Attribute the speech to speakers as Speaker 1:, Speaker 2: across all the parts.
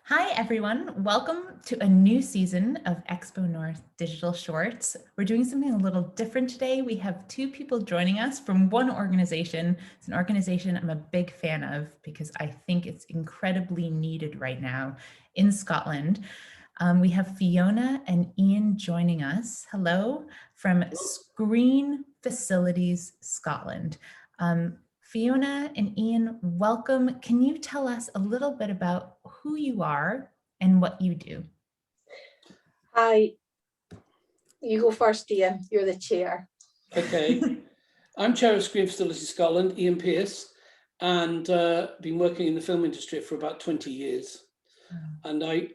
Speaker 1: Hi, everyone. Welcome to a new season of XpoNorth Digital Shorts. We're doing something a little different today. We have two people joining us from one organization. It's an organization I'm a big fan of because I think it's incredibly needed right now in Scotland. We have Fiona and Ian joining us. Hello, from Screen Facilities Scotland. Fiona and Ian, welcome. Can you tell us a little bit about who you are and what you do?
Speaker 2: Hi, you go first, Ian. You're the chair.
Speaker 3: Okay, I'm chair of Screen Facilities Scotland, Ian Pearce, and been working in the film industry for about 20 years. And I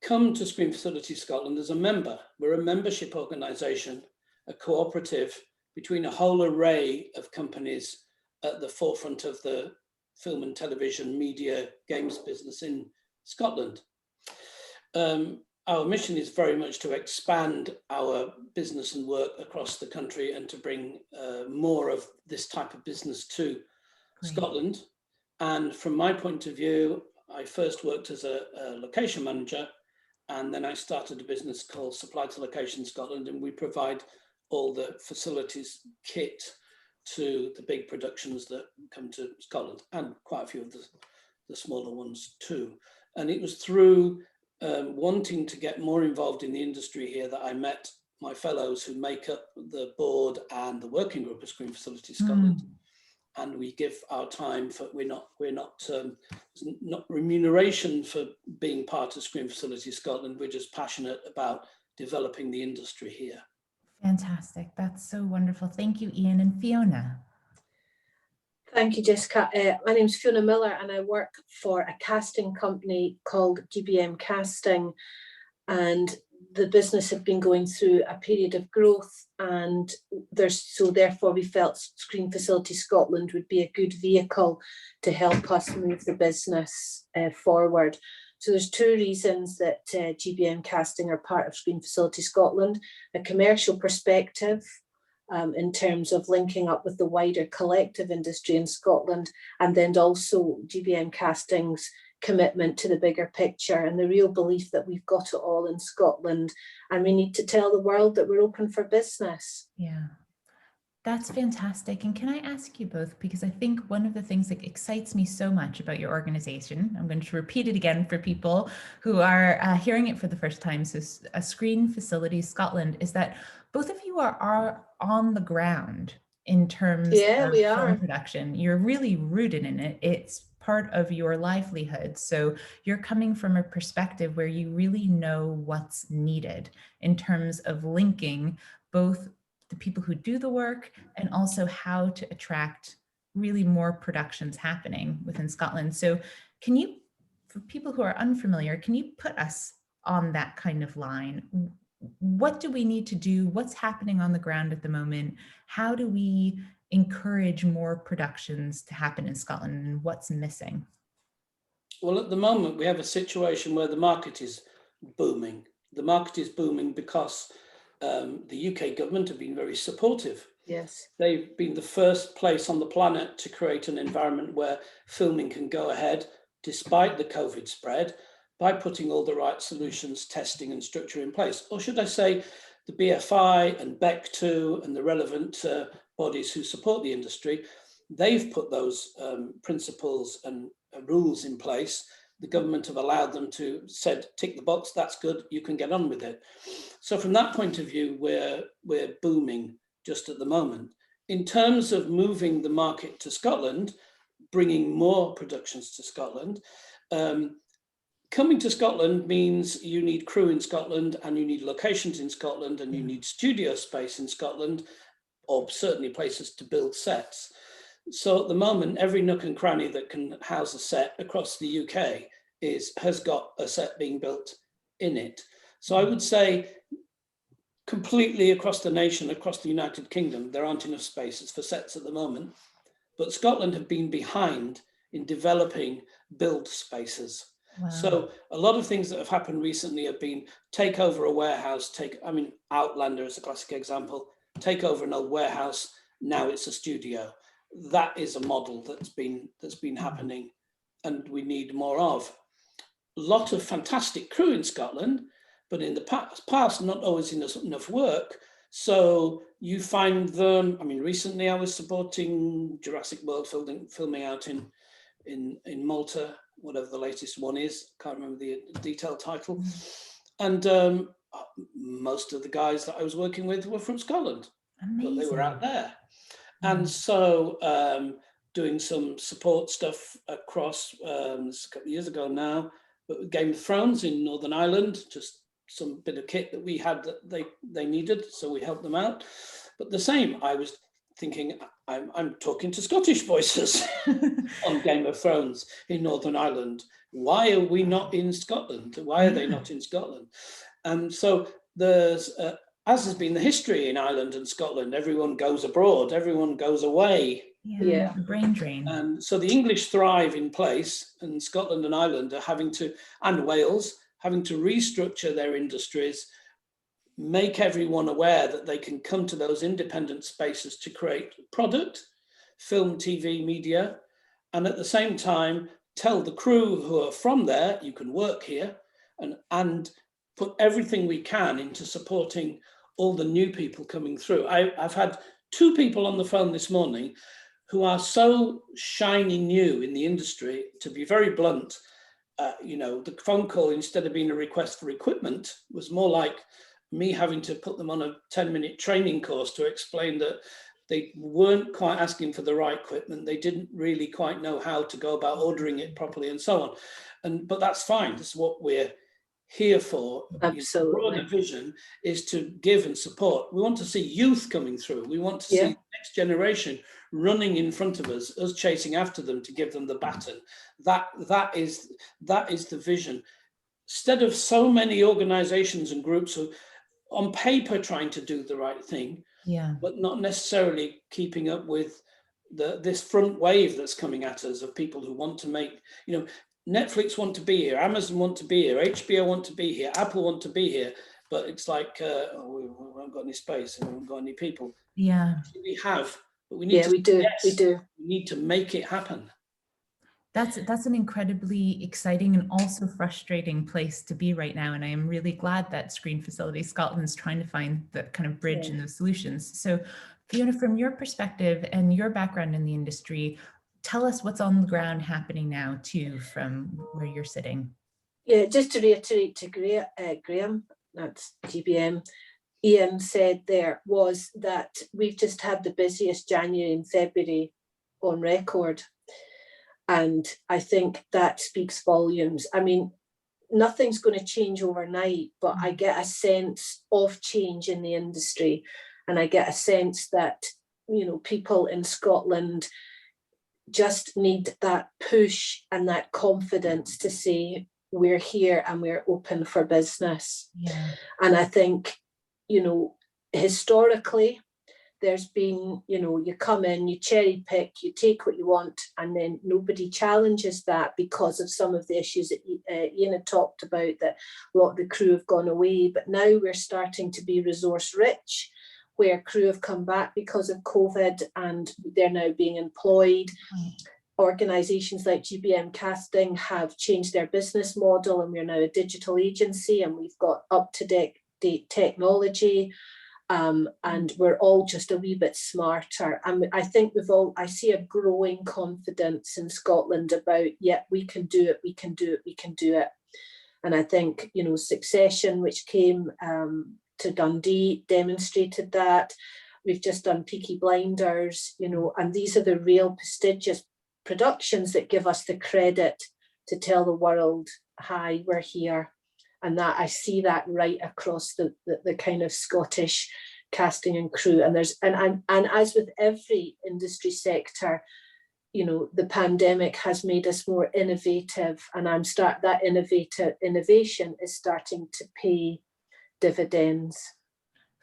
Speaker 3: come to Screen Facilities Scotland as a member. We're a membership organisation, a cooperative between a whole array of companies at the forefront of the film and television, media, games business in Scotland. Our mission is very much to expand our business and work across the country and to bring more of this type of business to Scotland. And from my point of view, I first worked as a location manager, and then I started a business called Supply to Location Scotland, and we provide all the facilities kit to the big productions that come to Scotland, and quite a few of the smaller ones too. And it was through wanting to get more involved in the industry here that I met my fellows who make up the board and the working group of Screen Facilities Scotland. And we give our time for, we're not remuneration for being part of Screen Facilities Scotland. We're just passionate about developing the industry here.
Speaker 1: Fantastic. That's so wonderful. Thank you, Ian and Fiona.
Speaker 2: Thank you, Jessica. My name's Fiona Miller and I work for a casting company called GBM Casting, and the business had been going through a period of growth, and therefore we felt Screen Facilities Scotland would be a good vehicle to help us move the business forward. So there's two reasons that GBM Casting are part of Screen Facilities Scotland: a commercial perspective in terms of linking up with the wider collective industry in Scotland, and then also GBM Casting's commitment to the bigger picture and the real belief that we've got it all in Scotland and we need to tell the world that we're open for business.
Speaker 1: Yeah. That's fantastic. And can I ask you both, because I think one of the things that excites me so much about your organization, I'm going to repeat it again for people who are hearing it for the first time, so Screen Facilities Scotland, is that both of you are on the ground in terms of film production. You're really rooted in it. It's part of your livelihood. So you're coming from a perspective where you really know what's needed in terms of linking both the people who do the work and also how to attract really more productions happening within Scotland. So can you, for people who are unfamiliar, can you put us on that kind of line? What do we need to do? What's happening on the ground at the moment? How do we encourage more productions to happen in Scotland, and what's missing?
Speaker 3: Well, at the moment, we have a situation where the market is booming. The market is booming because the UK government have been very supportive.
Speaker 2: Yes.
Speaker 3: They've been the first place on the planet to create an environment where filming can go ahead despite the COVID spread by putting all the right solutions, testing and structure in place. Or should I say the BFI and BEC2 and the relevant bodies who support the industry, they've put those principles and rules in place. The government have allowed them to said, tick the box, that's good, you can get on with it. So from that point of view, we're booming just at the moment. In terms of moving the market to Scotland, bringing more productions to Scotland, coming to Scotland means you need crew in Scotland and you need locations in Scotland and you need studio space in Scotland, or certainly places to build sets. So at the moment, every nook and cranny that can house a set across the UK has got a set being built in it. So I would say completely across the nation, across the United Kingdom, there aren't enough spaces for sets at the moment, but Scotland have been behind in developing build spaces. Wow. So a lot of things that have happened recently have been take over a warehouse, Outlander is a classic example, take over an old warehouse, now it's a studio. That is a model that's been happening and we need more of. lot of fantastic crew in Scotland, but in the past not always enough work. So you find them, I mean, recently I was supporting Jurassic World filming out in Malta, whatever the latest one is, can't remember the detailed title. And most of the guys that I was working with were from Scotland.
Speaker 1: Amazing.
Speaker 3: But they were out there. And so doing some support stuff across, this a couple of years ago now, but with Game of Thrones in Northern Ireland, just some bit of kit that we had that they needed, so we helped them out. But the same, I was thinking, I'm talking to Scottish voices on Game of Thrones in Northern Ireland. Why are we not in Scotland? Why are they not in Scotland? And so there's, as has been the history in Ireland and Scotland, everyone goes abroad, everyone goes away.
Speaker 1: Yeah, the brain drain.
Speaker 3: And so the English thrive in place, and Scotland and Ireland are having to, and Wales, having to restructure their industries, make everyone aware that they can come to those independent spaces to create product, film, TV, media, and at the same time, tell the crew who are from there, you can work here, and put everything we can into supporting all the new people coming through. I've had 2 people on the phone this morning who are so shiny new in the industry, to be very blunt. You know, the phone call, instead of being a request for equipment, was more like me having to put them on a 10-minute training course to explain that they weren't quite asking for the right equipment. They didn't really quite know how to go about ordering it properly and so on. But that's fine. This is what we're here for.
Speaker 2: Absolutely.
Speaker 3: The broader vision is to give and support. We want to see youth coming through. We want to see the next generation running in front of us chasing after them to give them the baton. That is the vision. Instead of so many organizations and groups who on paper trying to do the right thing, but not necessarily keeping up with this front wave that's coming at us of people who want to make, you know, Netflix want to be here, Amazon want to be here, HBO want to be here, Apple want to be here, but it's like, we haven't got any space and we haven't got any people.
Speaker 1: Yeah.
Speaker 3: We have, but we need to,
Speaker 2: we do.
Speaker 3: We need to make it happen.
Speaker 1: That's an incredibly exciting and also frustrating place to be right now. And I am really glad that Screen Facilities Scotland is trying to find the kind of bridge in those solutions. So Fiona, from your perspective and your background in the industry, tell us what's on the ground happening now too, from where you're sitting.
Speaker 2: Yeah, just to reiterate to Graham, that's GBM, Ian said there was that we've just had the busiest January and February on record. And I think that speaks volumes. I mean, nothing's going to change overnight, but I get a sense of change in the industry. And I get a sense that, you know, people in Scotland just need that push and that confidence to say, we're here and we're open for business. And I think, you know, historically, there's been, you know, you come in, you cherry pick, you take what you want, and then nobody challenges that because of some of the issues that Ian had talked about, that a lot of the crew have gone away. But now we're starting to be resource rich, where crew have come back because of COVID and they're now being employed. Organisations like GBM Casting have changed their business model, and we're now a digital agency, and we've got up-to-date technology. And we're all just a wee bit smarter. And I think I see a growing confidence in Scotland about, we can do it, we can do it, we can do it. And I think, you know, Succession, which came to Dundee, demonstrated that. We've just done Peaky Blinders, you know, and these are the real prestigious productions that give us the credit to tell the world, hi, we're here. And that I see that right across the kind of Scottish casting and crew. And as with every industry sector, you know, the pandemic has made us more innovative, and that innovation is starting to pay dividends.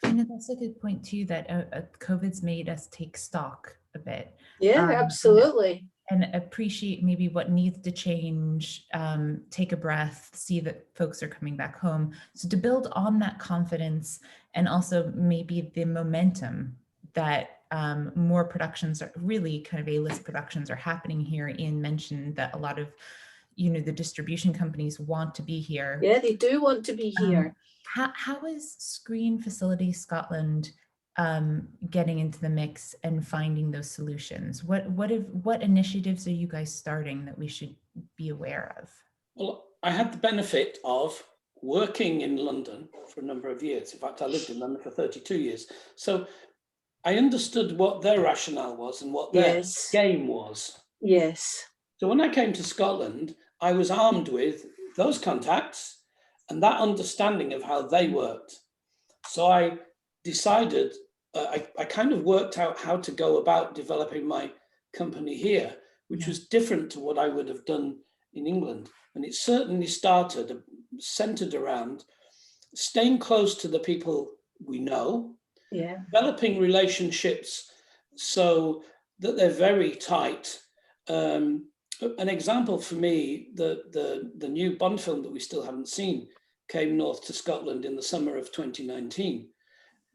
Speaker 1: Fiona, that's a good point too, that COVID's made us take stock a bit.
Speaker 2: Yeah, absolutely.
Speaker 1: And appreciate maybe what needs to change, take a breath, see that folks are coming back home. So to build on that confidence, and also maybe the momentum that more productions, are really kind of A-list productions, are happening here. Ian mentioned that a lot of you know, the distribution companies want to be here.
Speaker 2: Yeah, they do want to be here.
Speaker 1: How is Screen Facility Scotland getting into the mix and finding those solutions? What initiatives are you guys starting that we should be aware of?
Speaker 3: Well, I had the benefit of working in London for a number of years. In fact, I lived in London for 32 years. So I understood what their rationale was and what their game was.
Speaker 2: Yes.
Speaker 3: So when I came to Scotland, I was armed with those contacts and that understanding of how they worked. So I decided, I kind of worked out how to go about developing my company here, which was different to what I would have done in England. And it certainly started centered around staying close to the people we know, developing relationships so that they're very tight. An example for me, the new Bond film that we still haven't seen came north to Scotland in the summer of 2019.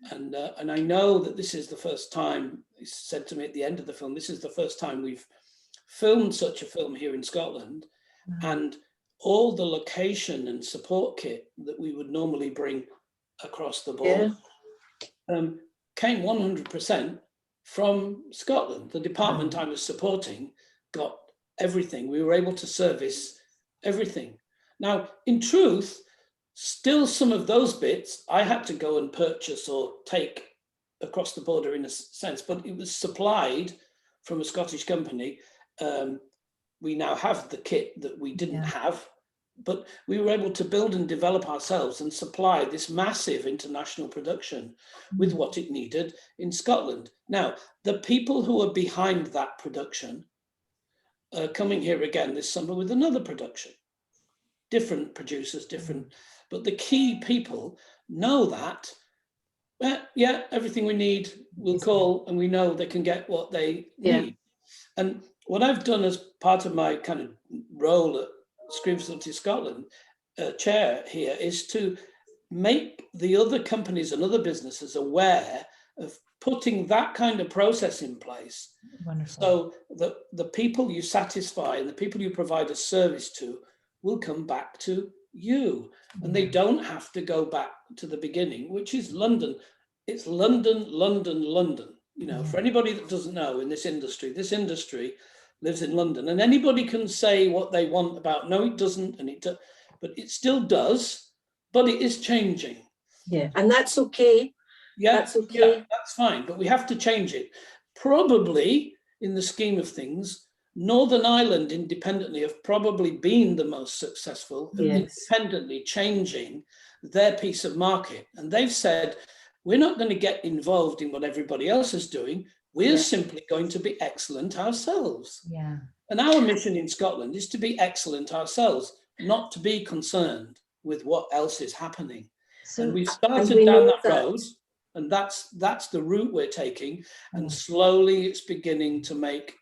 Speaker 3: And I know that this is the first time, he said to me at the end of the film, this is the first time we've filmed such a film here in Scotland. And all the location and support kit that we would normally bring across the board came 100% from Scotland. The department I was supporting got everything. We were able to service everything. Now, in truth, still some of those bits I had to go and purchase or take across the border in a sense, but it was supplied from a Scottish company. We now have the kit that we didn't have, but we were able to build and develop ourselves and supply this massive international production with what it needed in Scotland. Now, the people who are behind that production are coming here again this summer with another production. Different producers, different, but the key people know that, yeah, everything we need, we'll call and we know they can get what they need. And what I've done as part of my kind of role at Screen Facility Scotland chair here is to make the other companies and other businesses aware of putting that kind of process in place.
Speaker 1: Wonderful.
Speaker 3: So that the people you satisfy and the people you provide a service to will come back to you. And they don't have to go back to the beginning, which is London. It's London, London, London. You know, for anybody that doesn't know in this industry lives in London, and anybody can say what they want about, no, it doesn't, and but it still does, but it is changing.
Speaker 2: Yeah, and that's okay.
Speaker 3: Yeah,
Speaker 2: that's okay.
Speaker 3: Yeah, that's fine, but we have to change it. Probably, in the scheme of things, Northern Ireland independently have probably been the most successful of independently changing their piece of market. And they've said, we're not going to get involved in what everybody else is doing. We're simply going to be excellent ourselves.
Speaker 1: Yeah.
Speaker 3: And our mission in Scotland is to be excellent ourselves, not to be concerned with what else is happening. So, and we've started down that road, and that's the route we're taking. And slowly we're beginning to make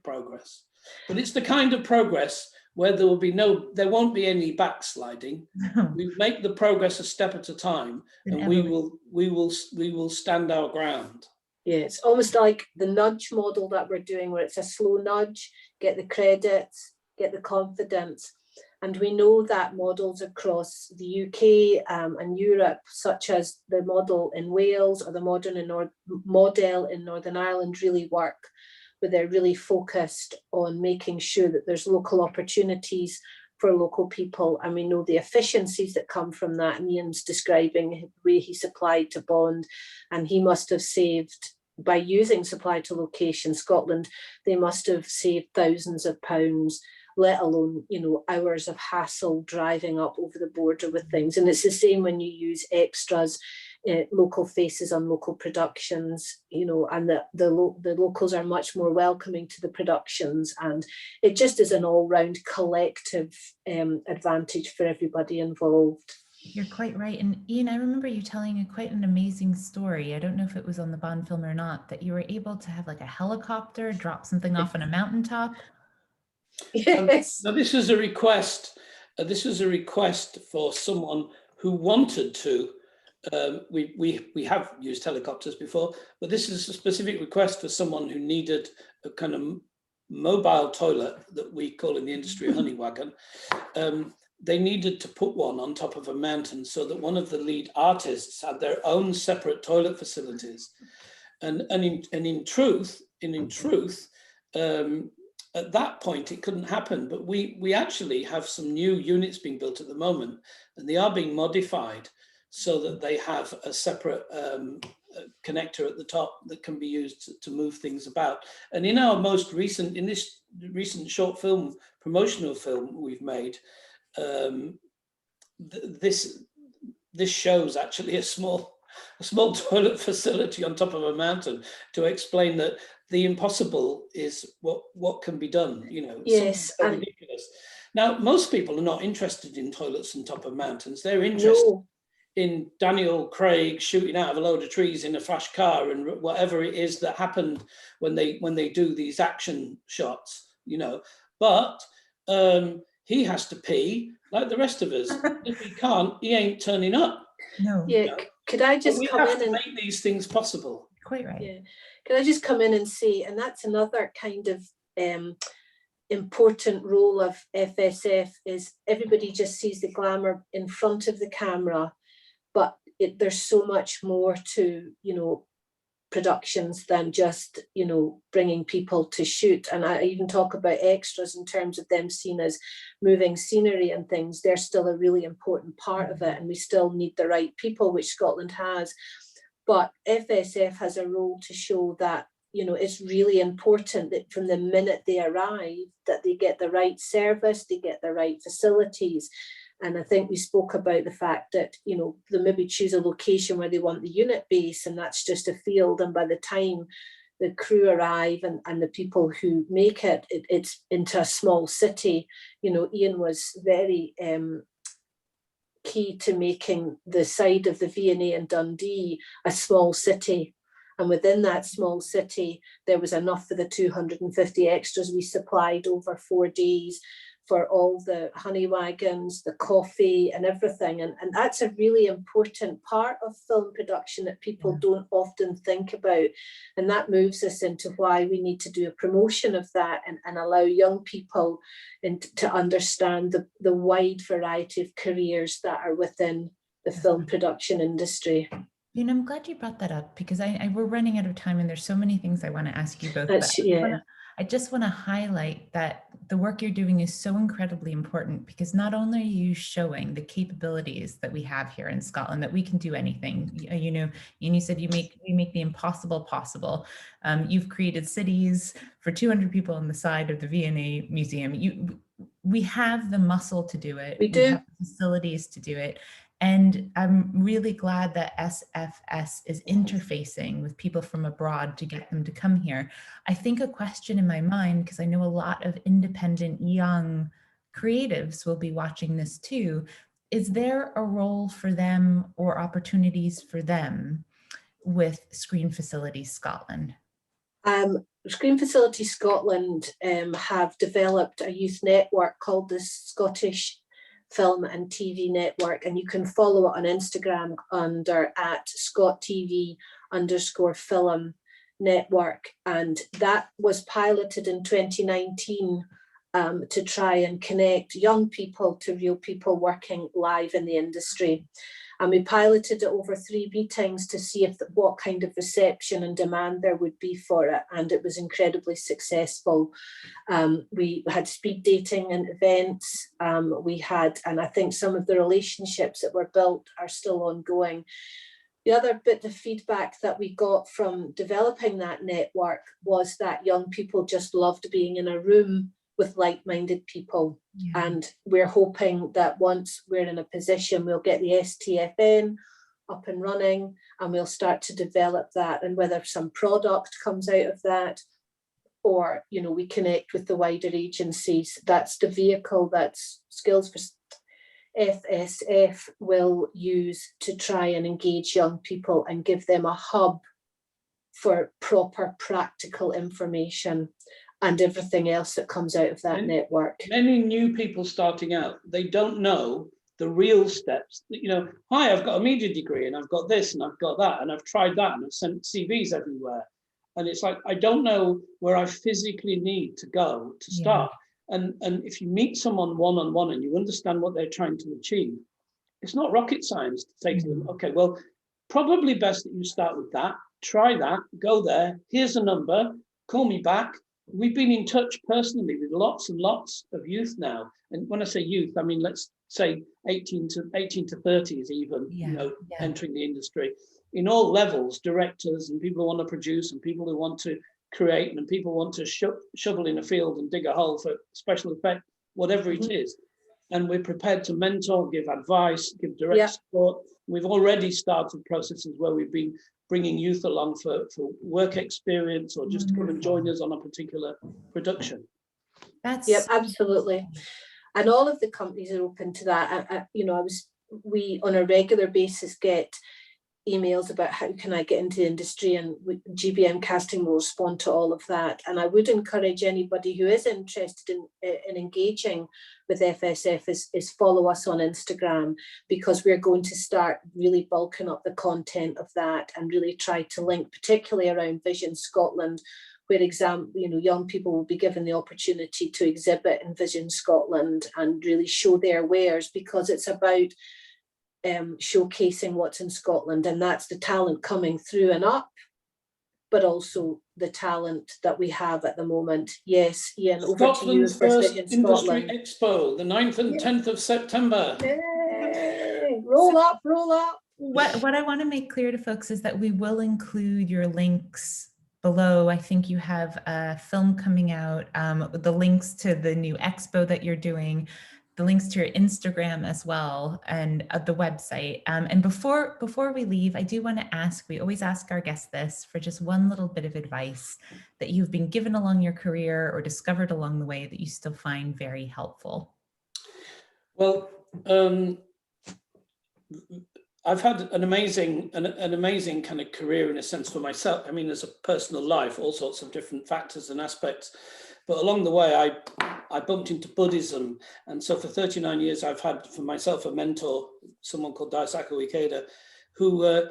Speaker 3: progress. But it's the kind of progress where there won't be any backsliding. We make the progress a step at a time, and we will stand our ground.
Speaker 2: Yeah, it's almost like the nudge model that we're doing, where it's a slow nudge, get the credits, get the confidence. And we know that models across the UK and Europe, such as the model in Wales or the model in Northern Ireland, really work, where they're really focused on making sure that there's local opportunities for local people. And we know the efficiencies that come from that. And Ian's describing the way he supplied to Bond, and he must have saved, by using supply to location Scotland, they must have saved thousands of pounds, let alone, you know, hours of hassle driving up over the border with things. And it's the same when you use extras, local faces on local productions, you know, and the locals are much more welcoming to the productions, and it just is an all-round collective advantage for everybody involved.
Speaker 1: You're quite right. And Ian, I remember you telling quite an amazing story. I don't know if it was on the Bond film or not, that you were able to have like a helicopter drop something off on a mountaintop.
Speaker 2: Yes.
Speaker 3: Now this was a request. This was a request for someone who wanted to. We have used helicopters before, but this is a specific request for someone who needed a kind of mobile toilet that we call in the industry a honey wagon. They needed to put one on top of a mountain so that one of the lead artists had their own separate toilet facilities. And in truth, at that point, it couldn't happen. But we actually have some new units being built at the moment, and they are being modified so that they have a separate connector at the top that can be used to move things about. And in our most recent, in this recent short film, promotional film we've made, this shows actually a small toilet facility on top of a mountain to explain that the impossible is what can be done, you know.
Speaker 2: Yes,
Speaker 3: so ridiculous. Now, most people are not interested in toilets on top of mountains. They're interested in Daniel Craig shooting out of a load of trees in a flash car and whatever it is that happened when they do these action shots, you know. But he has to pee like the rest of us. If he can't, he ain't turning up.
Speaker 1: No.
Speaker 2: Yeah.
Speaker 3: You know?
Speaker 2: Could I just come in and
Speaker 3: make these things possible?
Speaker 1: Quite right.
Speaker 2: Yeah. Can I just come in and say, and that's another kind of important role of FSF, is everybody just sees the glamour in front of the camera, but there's so much more to, you know, productions than just, you know, bringing people to shoot. And I even talk about extras in terms of them seen as moving scenery and things. They're still a really important part of it, and we still need the right people, which Scotland has. But FSF has a role to show that, you know, it's really important that from the minute they arrive, that they get the right service, they get the right facilities. And I think we spoke about the fact that, you know, they maybe choose a location where they want the unit base, and that's just a field. And by the time the crew arrive and the people who make it, it's into a small city. You know, Ian was very key to making the side of the V&A in Dundee a small city. And within that small city, there was enough for the 250 extras we supplied over 4 days for all the honey wagons, the coffee and everything. And that's a really important part of film production that people don't often think about. And that moves us into why we need to do a promotion of that and allow young people to understand the wide variety of careers that are within the film production industry.
Speaker 1: You know, I'm glad you brought that up, because we're running out of time and there's so many things I want to ask you both. I just want to highlight that the work you're doing is so incredibly important, because not only are you showing the capabilities that we have here in Scotland, that we can do anything, you know, and you said you make the impossible possible. You've created cities for 200 people on the side of the V&A Museum. We have the muscle to do it. We have the facilities to do it. And I'm really glad that SFS is interfacing with people from abroad to get them to come here. I think a question in my mind, because I know a lot of independent young creatives will be watching this too, is there a role for them or opportunities for them with Screen Facilities Scotland?
Speaker 2: Screen Facilities Scotland have developed a youth network called the Scottish Film and TV Network, and you can follow it on Instagram under @ScotTV_film network. And that was piloted in 2019 to try and connect young people to real people working live in the industry. And we piloted it over 3 meetings to see what kind of reception and demand there would be for it. And it was incredibly successful. We had speed dating and events. And I think some of the relationships that were built are still ongoing. The other bit of feedback that we got from developing that network was that young people just loved being in a room with like-minded people. Yeah. And we're hoping that once we're in a position, we'll get the STFN up and running, and we'll start to develop that. And whether some product comes out of that, or, you know, we connect with the wider agencies, that's the vehicle that Skills for FSF will use to try and engage young people and give them a hub for proper practical information and everything else that comes out of that network.
Speaker 3: Many new people starting out, they don't know the real steps. You know, hi, I've got a media degree and I've got this and I've got that and I've tried that and I've sent CVs everywhere. And it's like, I don't know where I physically need to go to start. And if you meet someone one-on-one and you understand what they're trying to achieve, it's not rocket science to say to them, okay, well, probably best that you start with that, try that, go there, here's a number, call me back. We've been in touch personally with lots and lots of youth now. And when I say youth, I mean, let's say 18 to 30s even, entering the industry in all levels, directors and people who want to produce and people who want to create and people who want to shovel in a field and dig a hole for special effect, whatever it is. And we're prepared to mentor, give advice, give direct support. We've already started processes where we've been bringing youth along for work experience or just to come and join us on a particular production.
Speaker 2: Yep, absolutely. And all of the companies are open to that. We on a regular basis get emails about how can I get into the industry, and GBM Casting will respond to all of that. And I would encourage anybody who is interested in engaging with FSF is follow us on Instagram, because we're going to start really bulking up the content of that and really try to link, particularly around Vision Scotland, where young people will be given the opportunity to exhibit in Vision Scotland and really show their wares, because it's about showcasing what's in Scotland, and that's the talent coming through and up, but also the talent that we have at the moment. Yes, Ian, over to you.
Speaker 3: Scotland's first Industry Expo, the 9th and 10th of September.
Speaker 2: Yay. Roll up, roll up.
Speaker 1: What I want to make clear to folks is that we will include your links below. I think you have a film coming out, the links to the new expo that you're doing, the links to your Instagram as well, and the website. And before we leave, I do want to ask, we always ask our guests this, for just one little bit of advice that you've been given along your career or discovered along the way that you still find very helpful.
Speaker 3: Well, I've had an amazing kind of career in a sense for myself. I mean, as a personal life, all sorts of different factors and aspects. But along the way, I bumped into Buddhism. And so for 39 years, I've had for myself a mentor, someone called Daisaku Ikeda, who,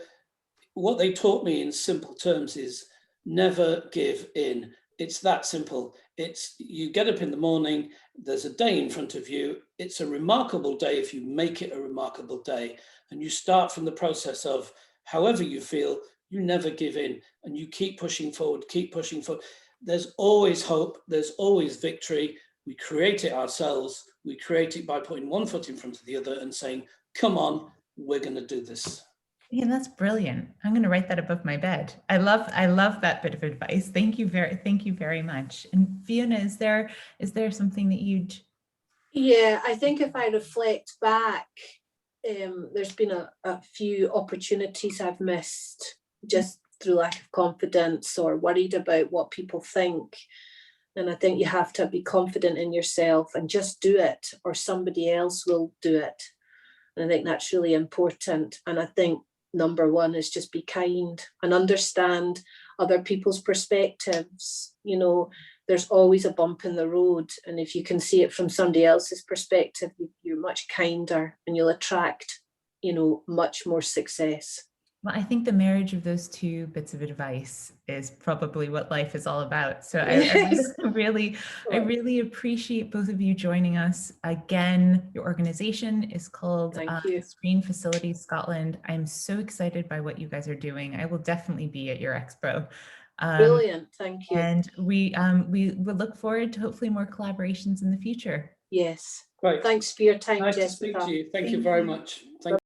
Speaker 3: what they taught me in simple terms is never give in. It's that simple. It's, you get up in the morning, there's a day in front of you. It's a remarkable day if you make it a remarkable day. And you start from the process of however you feel, you never give in and you keep pushing forward, keep pushing forward. There's always hope, there's always victory. We create it ourselves. We create it by putting one foot in front of the other and saying, come on, we're going to do this.
Speaker 1: Yeah, that's brilliant. I'm going to write that above my bed. I love that bit of advice. Thank you very much. And Fiona, is there something that you'd?
Speaker 2: Yeah, I think if I reflect back, there's been a few opportunities I've missed just through lack of confidence or worried about what people think. And I think you have to be confident in yourself and just do it, or somebody else will do it. And I think that's really important. And I think number one is just be kind and understand other people's perspectives. You know, there's always a bump in the road. And if you can see it from somebody else's perspective, you're much kinder and you'll attract, you know, much more success.
Speaker 1: Well, I think the marriage of those two bits of advice is probably what life is all about. So I really appreciate both of you joining us. Again, your organization is called Screen Facilities Scotland. I'm so excited by what you guys are doing. I will definitely be at your expo.
Speaker 2: Brilliant, thank you.
Speaker 1: And we will look forward to hopefully more collaborations in the future.
Speaker 2: Yes.
Speaker 3: Great.
Speaker 2: Thanks for your time,
Speaker 3: Nice
Speaker 2: Jessica.
Speaker 3: to speak to you. Thank you very much. Thank you.